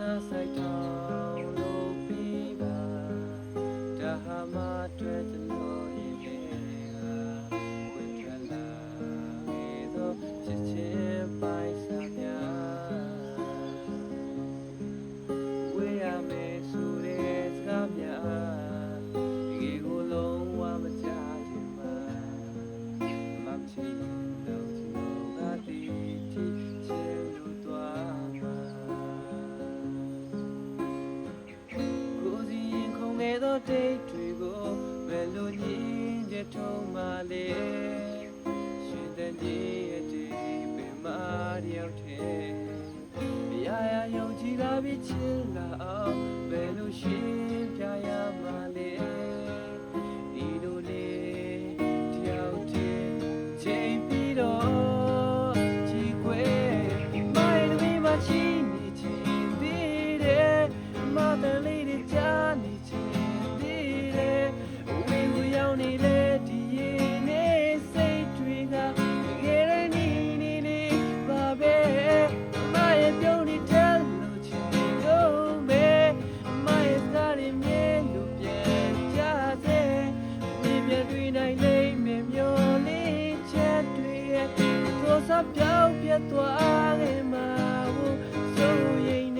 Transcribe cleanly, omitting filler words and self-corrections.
ဆိုင်ထောင်လို့ပြီးပါဒါဟာမှတွေ့သလိုရင်တွေကဝင်ထွက်လာခဲ့သောချစ်ချင်းပိုင်စားများဝေးရမယ်ဆိုတဲ့စကားများဒီကိုလုံးဝမကြခြင်းပါမချီလို့ချလို့ကတည်းကချစ်လို့သွားမှာကိုစီရင်ခုန်ခဲ့သောတိတ်တွေကိုဘယ်လိုညင်ကျထုံးမှလဲရှင်တဲ့ကြီးရဲ့ဒီပင်မတယောက်တည်းရာရာယုံကြည်လာပြီးချစ်လာအောင်ဘယ်လိုရှင်းပြရမှလဲဒီလိုလေတယောက်တည်းချိန်ပြီးတော့ကြည်ခွေမိုင်းသမီးမချီနေချင်သေးတယ်မတန်လေးတွေကြားနေချင်သေးတယ်ဝေဝရောက်နေလေဒီရင်နဲ့စိတ်တွေကတကယ်လည်းနေနေပါပဲမရဲ့ပြုံးနေတဲ့လို့ချင်တော့မယ်မရဲ့စားရမြဲလို့ပြန်ကြစေမြင်ပြန်တွေ့နိုင်လိမ့်မယ်မျောလေးချက်တွေရဲ့သောစပြောင်းပြတ်သွားခဲ့မှာကိုစိုးရိမ်